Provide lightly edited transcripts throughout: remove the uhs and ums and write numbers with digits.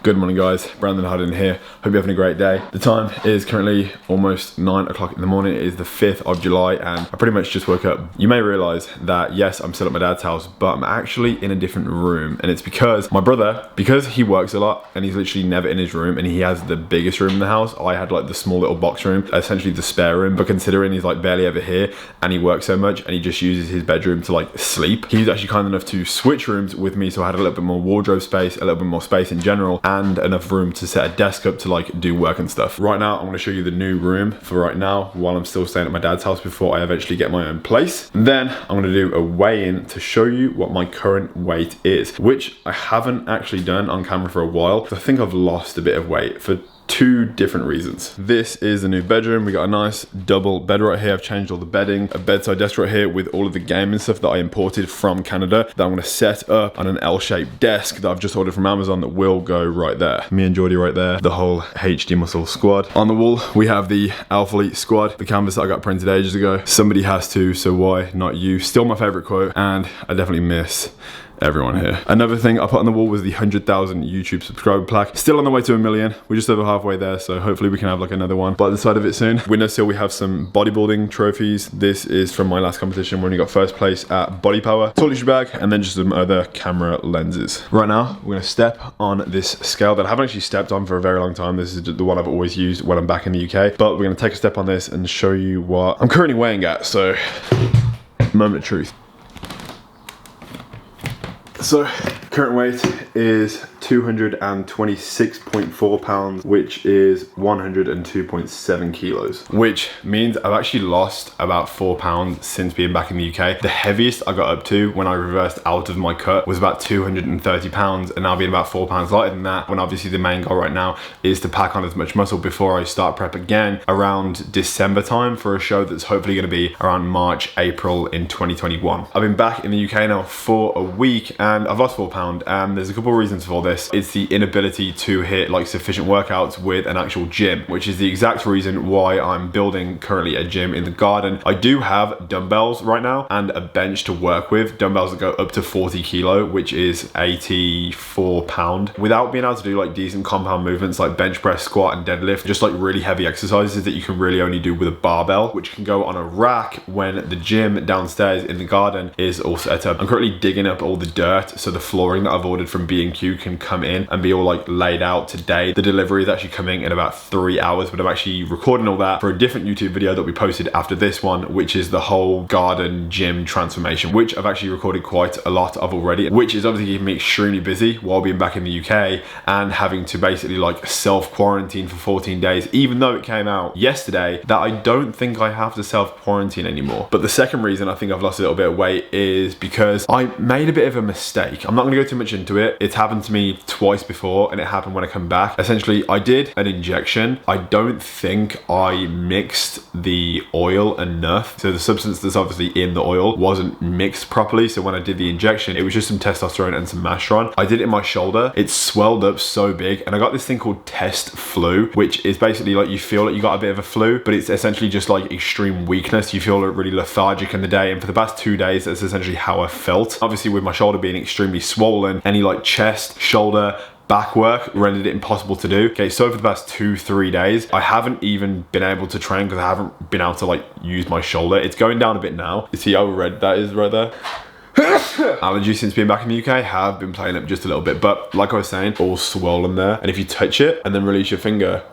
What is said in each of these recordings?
Good morning guys, Brandon Hardin here. Hope you're having a great day. The time is currently almost 9 o'clock in the morning. It is the 5th of July and I pretty much just woke up. You may realize that yes, I'm still at my dad's house, but I'm actually in a different room, and it's because my brother, because he works a lot and he's literally never in his room and he has the biggest room in the house. I had like the small little box room, essentially the spare room, but considering he's like barely ever here and he works so much and he just uses his bedroom to like sleep, he's actually kind enough to switch rooms with me, so I had a little bit more wardrobe space, a little bit more space in general, and enough room to set a desk up to like do work and stuff. Right now, I'm going to show you the new room for right now while I'm still staying at my dad's house before I eventually get my own place. And then I'm going to do a weigh-in to show you what my current weight is, which I haven't actually done on camera for a while because I think I've lost a bit of weight for two different reasons. This is the new bedroom. We got a nice double bed right here. I've changed all the bedding, a bedside desk right here with all of the gaming stuff that I imported from Canada that I'm going to set up on an L-shaped desk that I've just ordered from Amazon that will go right there. Me and Geordie right there, the whole HD Muscle squad. On the wall, we have the Alpha Elite squad, the canvas that I got printed ages ago. Somebody has to, so why not you? Still my favorite quote, and I definitely miss everyone here. Another thing I put on the wall was the 100,000 YouTube subscriber plaque. Still on the way to 1 million. We're just over halfway there, so hopefully we can have like another one by the side of it soon. Windowsill, we have some bodybuilding trophies. This is from my last competition when we got first place at Body Power. Toiletry bag, and then just some other camera lenses. Right now, we're gonna step on this scale that I haven't actually stepped on for a very long time. This is the one I've always used when I'm back in the UK, but we're gonna take a step on this and show you what I'm currently weighing at, so moment of truth. So, current weight is 226.4 pounds, which is 102.7 kilos, which means I've actually lost about 4 pounds since being back in the UK. The heaviest I got up to when I reversed out of my cut was about 230 pounds, and now being about 4 pounds lighter than that, when obviously the main goal right now is to pack on as much muscle before I start prep again around December time for a show that's hopefully going to be around March, April in 2021. I've been back in the UK now for a week and I've lost 4 pounds, and there's a couple of reasons for this. It's the inability to hit like sufficient workouts with an actual gym, which is the exact reason why I'm building currently a gym in the garden. I do have dumbbells right now and a bench to work with, dumbbells that go up to 40 kilo, which is 84 pound, without being able to do like decent compound movements like bench press, squat and deadlift, just like really heavy exercises that you can really only do with a barbell, which can go on a rack when the gym downstairs in the garden is all set up. I'm currently digging up all the dirt so the flooring that I've ordered from B&Q can come in and be all like laid out today. The delivery is actually coming in about 3 hours, but I'm actually recording all that for a different YouTube video that we posted after this one, which is the whole garden gym transformation, which I've actually recorded quite a lot of already, which is obviously keeping me extremely busy while being back in the UK and having to basically like self-quarantine for 14 days, even though it came out yesterday that I don't think I have to self-quarantine anymore. But the second reason I think I've lost a little bit of weight is because I made a bit of a mistake. I'm not going to go too much into it. It's happened to me twice before and it happened when I come back. Essentially, I did an injection. I don't think I mixed the oil enough. So the substance that's obviously in the oil wasn't mixed properly. So when I did the injection, it was just some testosterone and some Masteron. I did it in my shoulder. It swelled up so big and I got this thing called test flu, which is basically like you feel like you got a bit of a flu, but it's essentially just like extreme weakness. You feel really lethargic in the day. And for the past 2 days, that's essentially how I felt. Obviously with my shoulder being extremely swollen, any like chest, shoulder, back work rendered it impossible to do. Okay, so for the past 2-3 days, I haven't even been able to train because I haven't been able to like use my shoulder. It's going down a bit now. You see how red that is right there? Allergies since being back in the UK have been playing up just a little bit, but like I was saying, all swollen there. And if you touch it and then release your finger,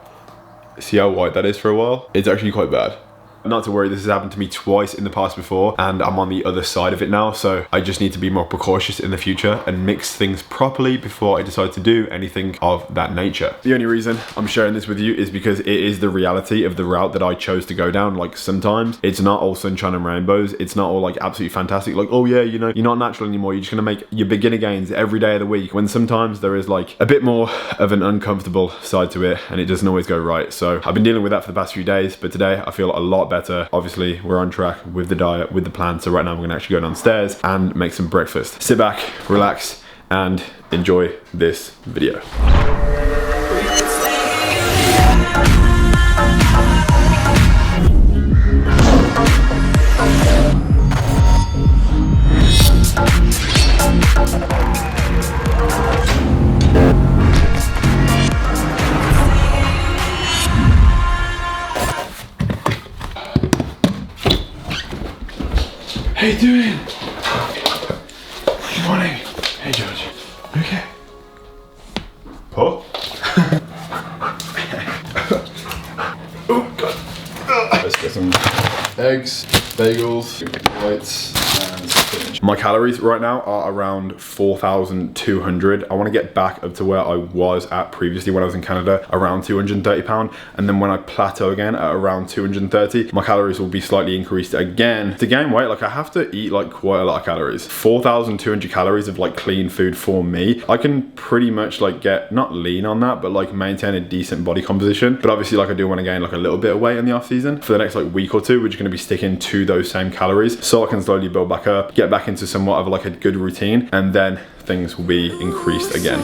see how white that is for a while? It's actually quite bad. Not to worry, this has happened to me twice in the past before and I'm on the other side of it now, so I just need to be more precautious in the future and mix things properly before I decide to do anything of that nature. The only reason I'm sharing this with you is because it is the reality of the route that I chose to go down. Like sometimes it's not all sunshine and rainbows, it's not all like absolutely fantastic, like oh yeah, you know, you're not natural anymore, you're just gonna make your beginner gains every day of the week, when sometimes there is like a bit more of an uncomfortable side to it and it doesn't always go right. So I've been dealing with that for the past few days, but today I feel a lot better. Obviously we're on track with the diet, with the plan, so right now we're gonna actually go downstairs and make some breakfast. Sit back, relax and enjoy this video. How you doing? Good morning. Hey, George. You okay? Paul? Oh, God. Let's get some eggs, bagels, whites, and spinach. My calories right now are around 4,200. I want to get back up to where I was at previously when I was in Canada, around 230 pounds. And then when I plateau again at around 230, my calories will be slightly increased again. To gain weight, like I have to eat like quite a lot of calories. 4,200 calories of like clean food for me. I can pretty much like get, not lean on that, but like maintain a decent body composition. But obviously like I do want to gain like a little bit of weight in the off season. For the next like week or two, we're just going to be sticking to those same calories so I can slowly build back up, get back into somewhat of like a good routine, and then things will be increased again.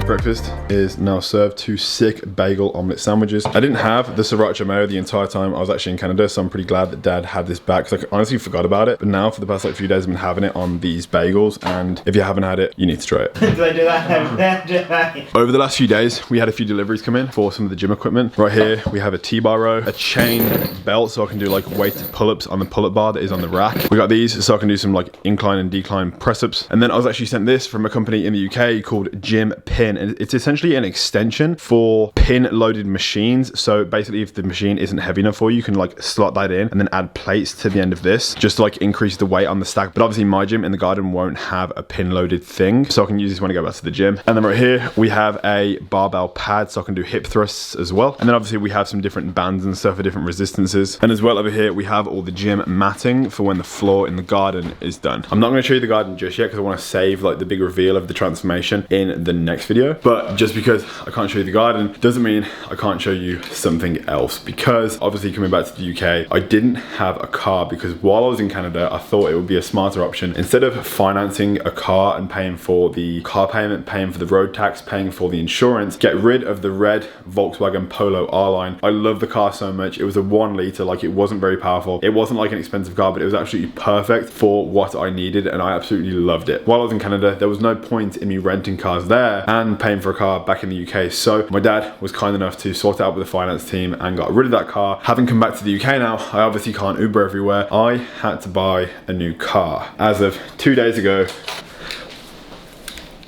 Breakfast is now served. 2 sick bagel omelette sandwiches. I didn't have the sriracha mayo the entire time I was actually in Canada, so I'm pretty glad that Dad had this back because I honestly forgot about it. But now for the past like few days I've been having it on these bagels, and if you haven't had it, you need to try it. Did I do that? Over the last few days, we had a few deliveries come in for some of the gym equipment. Right here, we have a T-bar row, a chain belt so I can do like weighted pull-ups on the pull-up bar that is on the rack. We got these so I can do some like incline and decline press-ups. And then I was actually sent this from a company in the UK called Gym Pin, and it's essentially an extension for pin loaded machines. So basically if the machine isn't heavy enough for you, you can like slot that in and then add plates to the end of this just to like increase the weight on the stack. But obviously my gym in the garden won't have a pin loaded thing, so I can use this when I go back to the gym. And then right here we have a barbell pad so I can do hip thrusts as well. And then obviously we have some different bands and stuff for different resistances. And as well over here we have all the gym matting for when the floor in the garden is done. I'm not going to show you the garden just yet because I want to save like the big reveal of the transformation in the next video. But just because I can't show you the garden doesn't mean I can't show you something else, because obviously coming back to the UK, I didn't have a car because while I was in Canada, I thought it would be a smarter option. Instead of financing a car and paying for the car payment, paying for the road tax, paying for the insurance, get rid of the red Volkswagen Polo R-Line. I love the car so much. It was a 1 litre, like it wasn't very powerful. It wasn't like an expensive car, but it was absolutely perfect for what I needed and I absolutely loved it. While I was in Canada, there was no point in me renting cars there and paying for a car back in the UK. So my dad was kind enough to sort it out with the finance team and got rid of that car. Having come back to the UK now, I obviously can't Uber everywhere. I had to buy a new car. As of 2 days ago,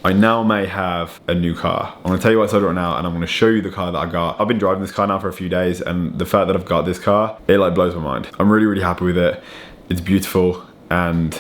I now may have a new car. I'm gonna tell you what's over right now, and I'm gonna show you the car that I got. I've been driving this car now for a few days, and the fact that I've got this car, it like blows my mind. I'm really, really happy with it. It's beautiful, and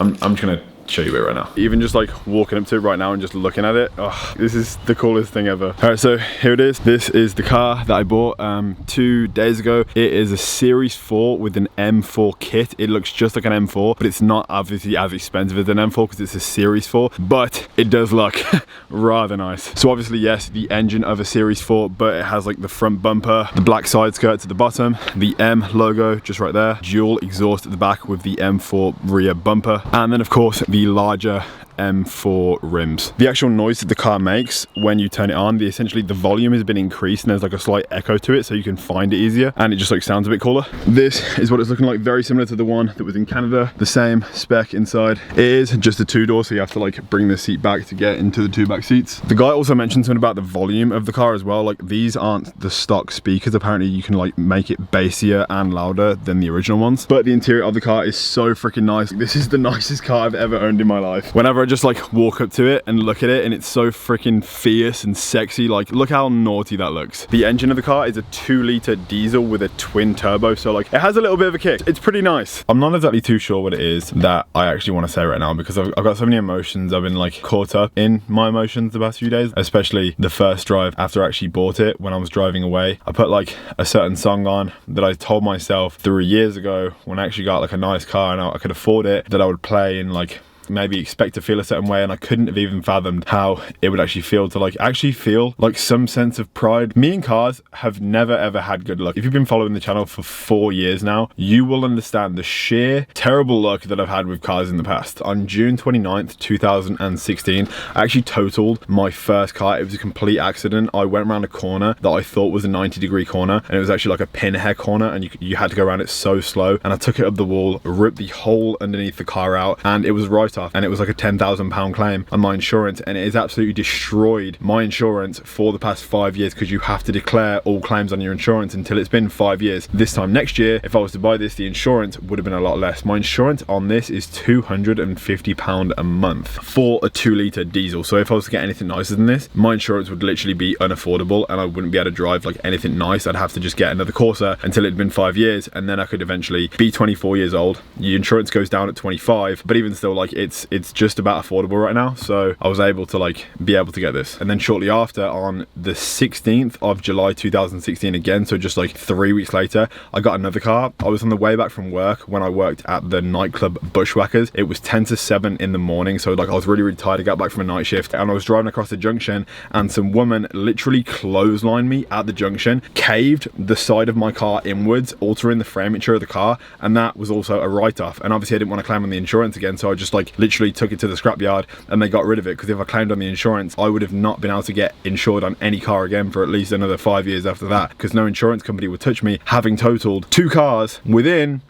I'm just gonna show you it right now. Even just like walking up to it right now and just looking at it, oh, this is the coolest thing ever. All right, so here it is. This is the car that I bought 2 days ago. It is a Series 4 with an M4 kit. It looks just like an M4, but it's not obviously as expensive as an M4 because it's a Series 4, but it does look rather nice. So obviously, yes, the engine of a Series 4, but it has like the front bumper, the black side skirt to the bottom, the M logo just right there, dual exhaust at the back with the M4 rear bumper, and then of course the larger M4 rims. The actual noise that the car makes when you turn it on, essentially the volume has been increased and there's like a slight echo to it so you can find it easier and it just like sounds a bit cooler. This is what it's looking like, very similar to the one that was in Canada, the same spec inside. It is just a 2-door, so you have to like bring the seat back to get into the 2 back seats. The guy also mentioned something about the volume of the car as well. Like these aren't the stock speakers, apparently you can like make it bassier and louder than the original ones, but the interior of the car is so freaking nice. This is the nicest car I've ever owned in my life. Whenever I just like walk up to it and look at it, and it's so freaking fierce and sexy. Like look how naughty that looks. The engine of the car is a 2-litre diesel with a twin turbo, so like it has a little bit of a kick. It's pretty nice. I'm not exactly too sure what it is that I actually want to say right now because I've got so many emotions. I've been like caught up in my emotions the past few days, especially the first drive after I actually bought it. When I was driving away, I put like a certain song on that I told myself 3 years ago when I actually got like a nice car and I could afford it, that I would play in like maybe expect to feel a certain way, and I couldn't have even fathomed how it would actually feel to like actually feel like some sense of pride. Me and cars have never ever had good luck. If you've been following the channel for 4 years now, you will understand the sheer terrible luck that I've had with cars in the past. On June 29th 2016, I actually totaled my first car. It was a complete accident. I went around a corner that I thought was a 90-degree corner, and it was actually like a pinhead corner, and you had to go around it so slow, and I took it up the wall, ripped the hole underneath the car out, and it was right off, and it was like a £10,000 claim on my insurance, and it has absolutely destroyed my insurance for the past 5 years, because you have to declare all claims on your insurance until it's been 5 years. This time next year, if I was to buy this, the insurance would have been a lot less. My insurance on this is £250 a month for a 2-litre diesel. So if I was to get anything nicer than this, my insurance would literally be unaffordable, and I wouldn't be able to drive like anything nice. I'd have to just get another Corsa until it had been 5 years, and then I could eventually be 24 years old. Your insurance goes down at 25, but even still, like it's just about affordable right now. So I was able to like be able to get this. And then shortly after, on the 16th of July 2016 again, so just like 3 weeks later, I got another car. I was on the way back from work when I worked at the nightclub Bushwhackers. It was 10 to 7 in the morning, so like I was really tired. I got back from a night shift, and I was driving across the junction, and some woman literally clotheslined me at the junction, caved the side of my car inwards, altering the furniture of the car, and that was also a write-off. And obviously I didn't want to claim on the insurance again, so I just like literally took it to the scrapyard, and they got rid of it, because if I claimed on the insurance, I would have not been able to get insured on any car again for at least another 5 years after that, because no insurance company would touch me, having totaled 2 cars within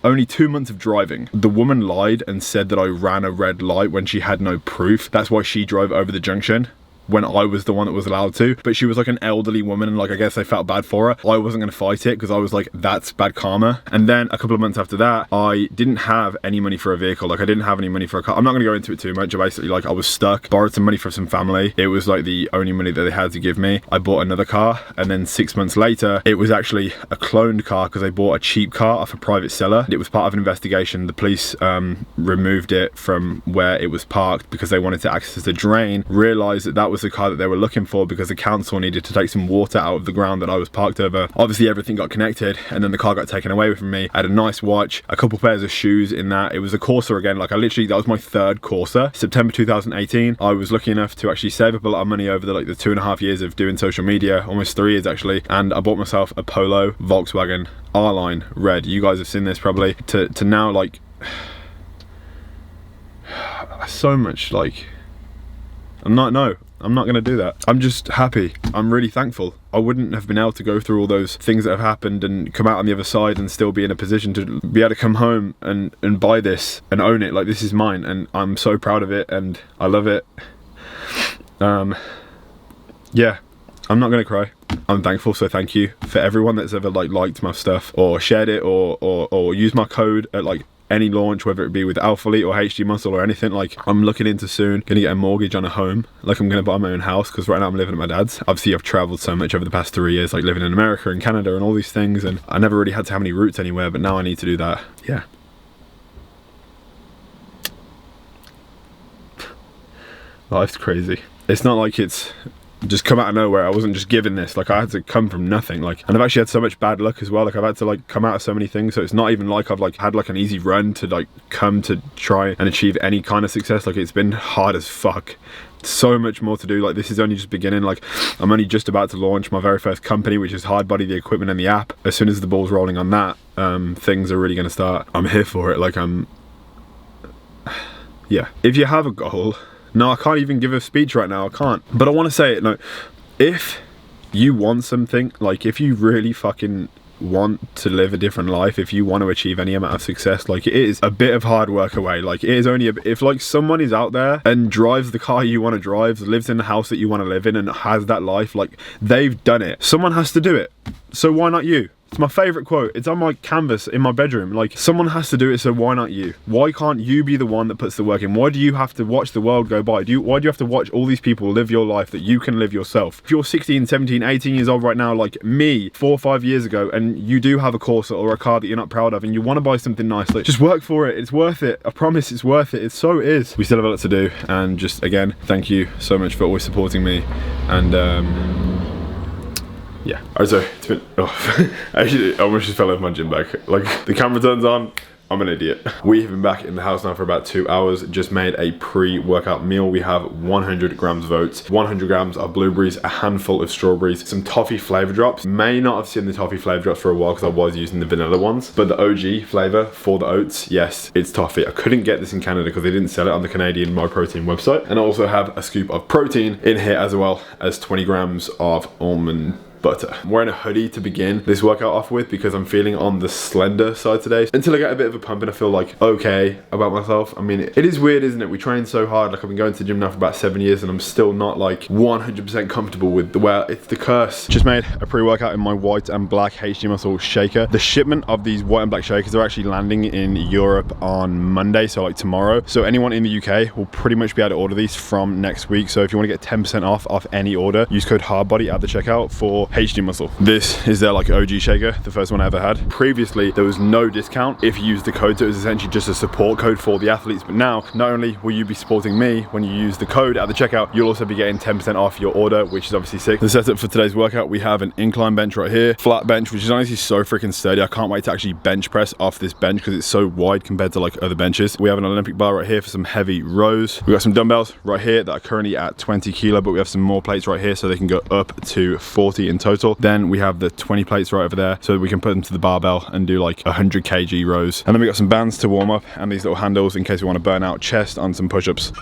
only 2 months of driving. The woman lied and said that I ran a red light when she had no proof. That's why she drove over the junction when I was the one that was allowed to. But she was like an elderly woman, and like I guess they felt bad for her. I wasn't going to fight it, because I was like, that's bad karma. And then a couple of months after that, I didn't have any money for a vehicle. Like I didn't have any money for a car. I'm not going to go into it too much. Basically, like I was stuck, borrowed some money from some family. It was like the only money that they had to give me. I bought another car, and then 6 months later, it was actually a cloned car, because I bought a cheap car off a private seller. It was part of an investigation. The police removed it from where it was parked because they wanted to access the drain, realized that that was the car that they were looking for, because the council needed to take some water out of the ground that I was parked over. Obviously everything got connected, and then the car got taken away from me. I had a nice watch, a couple pairs of shoes in that. It was a Corsa again. Like I literally, that was my 3rd Corsa. September 2018, I was lucky enough to actually save up a lot of money over the 2.5 years of doing social media, almost 3 years actually, and I bought myself a Polo Volkswagen R-Line red. You guys have seen this probably. To now, like so much, like I'm not going to do that. I'm just happy. I'm really thankful. I wouldn't have been able to go through all those things that have happened and come out on the other side and still be in a position to be able to come home and buy this and own it. Like this is mine, and I'm so proud of it, and I love it. Yeah, I'm not going to cry. I'm thankful, so thank you for everyone that's ever liked my stuff or shared it or used my code at any launch, whether it be with Alphalete or HD Muscle or anything. Like I'm looking into soon gonna get a mortgage on a home. Like I'm gonna buy my own house, because right now I'm living at my dad's. Obviously I've traveled so much over the past 3 years, like living in America and Canada and all these things, and I never really had to have any roots anywhere, but now I need to do that. Yeah, life's crazy. It's not like it's just come out of nowhere. I wasn't just given this. Like I had to come from nothing. Like, and I've actually had so much bad luck as well. Like I've had to come out of so many things. So it's not even like I've had an easy run to come to try and achieve any kind of success. Like it's been hard as fuck. So much more to do. Like this is only just beginning. Like I'm only just about to launch my very first company, which is Hard Body, the equipment and the app. As soon as the ball's rolling on that, things are really going to start. I'm here for it. Yeah. If you have a goal, no, I can't even give a speech right now, I can't. But I want to say it, no, if you want something, if you really fucking want to live a different life, if you want to achieve any amount of success, it is a bit of hard work away. It is only if someone is out there and drives the car you want to drive, lives in the house that you want to live in, and has that life, they've done it. Someone has to do it. So why not you? It's my favourite quote. It's on my canvas in my bedroom. Someone has to do it, so why not you? Why can't you be the one that puts the work in? Why do you have to watch the world go by? Why do you have to watch all these people live your life that you can live yourself? If you're 16, 17, 18 years old right now, like me, 4 or 5 years ago, and you do have a Corsa or a car that you're not proud of, and you want to buy something nice, just work for it. It's worth it. I promise it's worth it. It so is. We still have a lot to do, and just, again, thank you so much for always supporting me, and yeah. Oh, sorry, it's been, actually, I almost just fell off my gym bag. The camera turns on, I'm an idiot. We have been back in the house now for about 2 hours. Just made a pre-workout meal. We have 100 grams of oats, 100 grams of blueberries, a handful of strawberries, some toffee flavor drops. May not have seen the toffee flavor drops for a while because I was using the vanilla ones, but the OG flavor for the oats, yes, it's toffee. I couldn't get this in Canada because they didn't sell it on the Canadian My Protein website. And I also have a scoop of protein in here, as well as 20 grams of almond butter. I'm wearing a hoodie to begin this workout off with because I'm feeling on the slender side today. Until I get a bit of a pump and I feel like okay about myself. I mean, it is weird, isn't it? We train so hard. Like, I've been going to the gym now for about 7 years and I'm still not like 100% comfortable with the way it's the curse. Just made a pre-workout in my white and black HG Muscle shaker. The shipment of these white and black shakers are actually landing in Europe on Monday, so like tomorrow. So anyone in the UK will pretty much be able to order these from next week. So if you want to get 10% off any order, use code HARDBODY at the checkout for HG Muscle. This is their like OG shaker, the first one I ever had. Previously, there was no discount if you used the code, so it was essentially just a support code for the athletes. But now, not only will you be supporting me when you use the code at the checkout, you'll also be getting 10% off your order, which is obviously sick. The setup for today's workout, we have an incline bench right here, flat bench, which is honestly so freaking sturdy. I can't wait to actually bench press off this bench because it's so wide compared to like other benches. We have an Olympic bar right here for some heavy rows. We got some dumbbells right here that are currently at 20 kilo, but we have some more plates right here so they can go up to 40 in total. Then we have the 20 plates right over there so we can put them to the barbell and do like 100 kg rows. And then we got some bands to warm up and these little handles in case we want to burn out chest on some push-ups.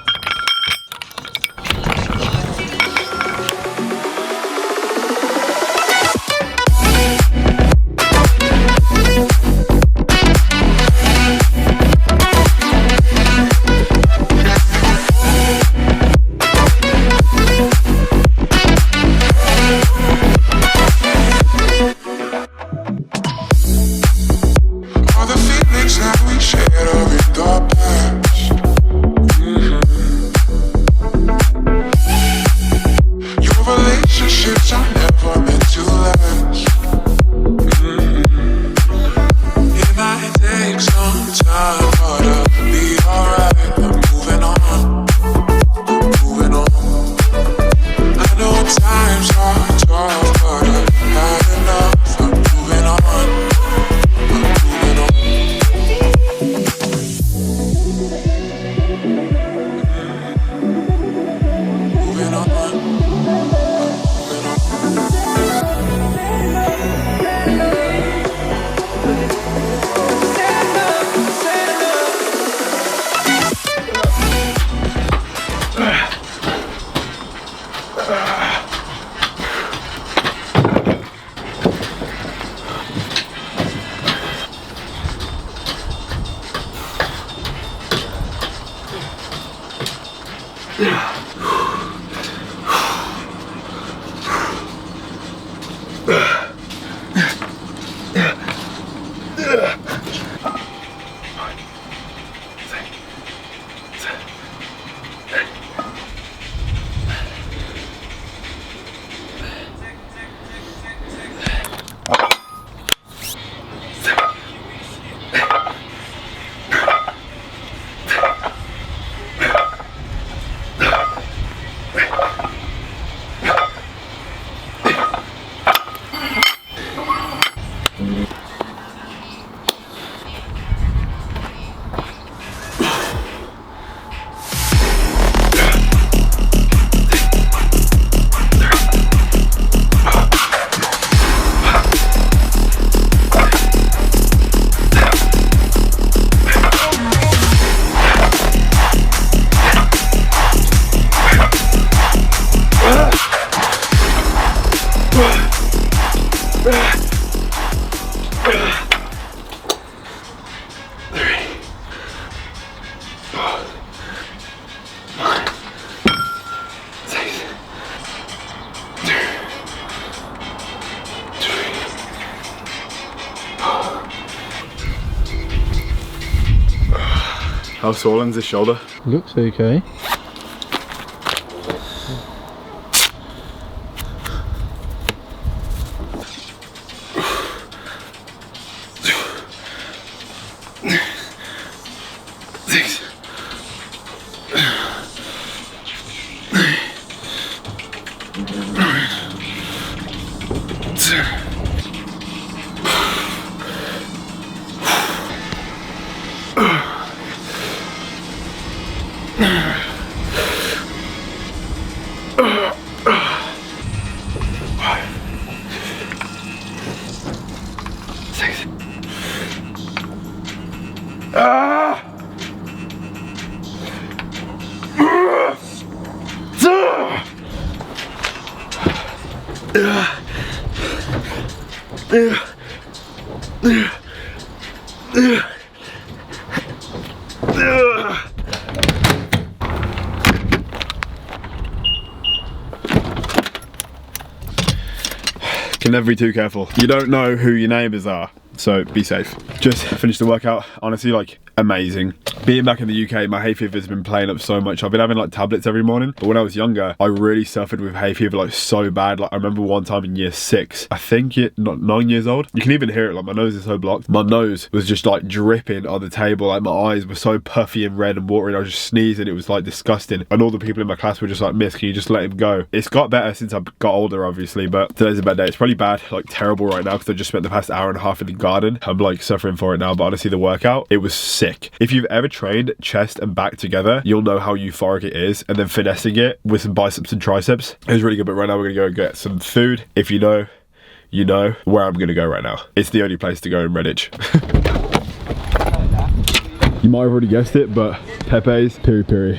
How swollen's his shoulder? Looks okay. 6. Ah! Can never be too careful. You don't know who your neighbours are, so be safe. Just finished the workout. Honestly, like, amazing. Being back in the UK, my hay fever has been playing up so much. I've been having like tablets every morning, but when I was younger, I really suffered with hay fever like so bad. Like I remember one time in year 6, I think not 9 years old. You can even hear it, like my nose is so blocked. My nose was just like dripping on the table. Like my eyes were so puffy and red and watery. I was just sneezing. It was like disgusting. And all the people in my class were just like, "Miss, can you just let him go?" It's got better since I got older, obviously, but today's a bad day. It's probably bad, like terrible right now because I just spent the past hour and a half in the garden. I'm like suffering for it now, but honestly, the workout, it was sick. If you've ever trained chest and back together, you'll know how euphoric it is, and then finessing it with some biceps and triceps is really good. But right now we're gonna go get some food. If you know, you know where I'm gonna go right now. It's the only place to go in Redditch. You might have already guessed it, but Pepe's Piri Piri.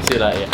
See you later.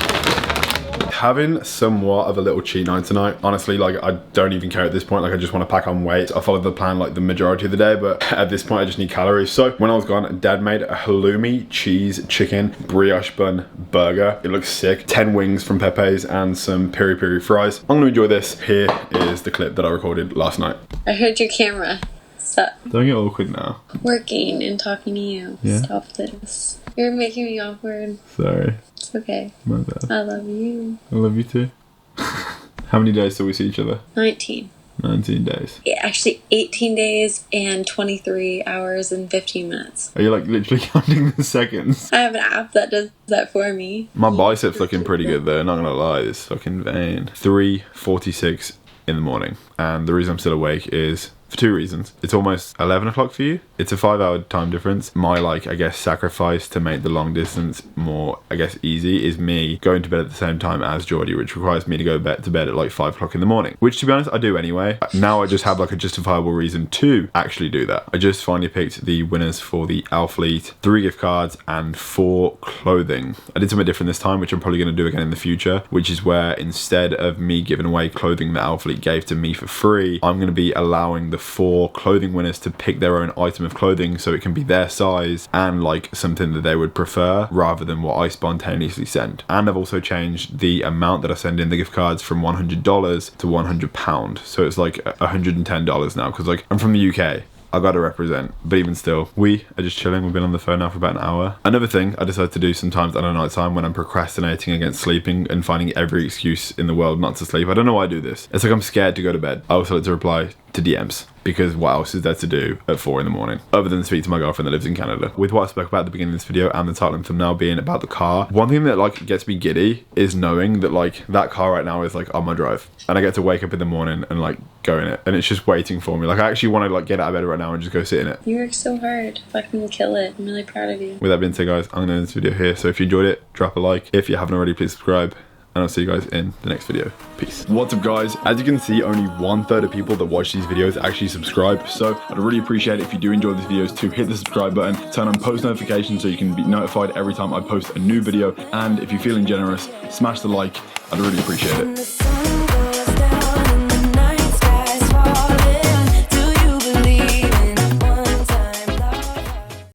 Having somewhat of a little cheat night tonight. Honestly, like I don't even care at this point. Like I just want to pack on weight. I followed the plan like the majority of the day, but at this point I just need calories. So when I was gone, Dad made a halloumi cheese chicken brioche bun burger. It looks sick. 10 wings from Pepe's and some piri piri fries. I'm gonna enjoy this. Here is the clip that I recorded last night. I heard your camera. Stop. Don't get awkward now. Working and talking to you. Yeah. Stop this. You're making me awkward. Sorry. It's okay. My bad. I love you. I love you too. How many days till we see each other? 19. 19 days. Yeah, actually 18 days and 23 hours and 15 minutes. Are you like literally counting the seconds? I have an app that does that for me. My biceps looking pretty good though, not gonna lie, this fucking vein. 3:46 in the morning, and the reason I'm still awake is for 2 reasons. It's almost 11 o'clock for you. It's a 5-hour time difference. My like, I guess, sacrifice to make the long distance more, I guess, easy is me going to bed at the same time as Geordie, which requires me to go to bed at like 5 o'clock in the morning, which to be honest, I do anyway. Now I just have like a justifiable reason to actually do that. I just finally picked the winners for the Alfleet, 3 gift cards and 4 clothing. I did something different this time, which I'm probably gonna do again in the future, which is where instead of me giving away clothing that Alfleet gave to me for free, I'm gonna be allowing the 4 clothing winners to pick their own item of clothing so it can be their size and like something that they would prefer rather than what I spontaneously send. And I've also changed the amount that I send in the gift cards from $100 to £100. So it's like $110 now because like I'm from the UK. I gotta represent, but even still, we are just chilling. We've been on the phone now for about an hour. Another thing I decide to do sometimes at a night time when I'm procrastinating against sleeping and finding every excuse in the world not to sleep. I don't know why I do this. It's like I'm scared to go to bed. I also like to reply to DMs because what else is there to do at 4 in the morning other than speak to my girlfriend that lives in Canada? With what I spoke about at the beginning of this video and the title and thumbnail being about the car, one thing that like gets me giddy is knowing that like that car right now is like on my drive and I get to wake up in the morning and like go in it and it's just waiting for me. Like I actually want to like get out of bed right now and just go sit in it. You work so hard. Fucking kill it. I'm really proud of you. With that being said, guys, I'm gonna end this video here. So if you enjoyed it, drop a like. If you haven't already, please subscribe. And I'll see you guys in the next video. Peace. What's up, guys? As you can see, only 1/3 of people that watch these videos actually subscribe. So I'd really appreciate it if you do enjoy these videos to hit the subscribe button, turn on post notifications so you can be notified every time I post a new video. And if you're feeling generous, smash the like. I'd really appreciate it.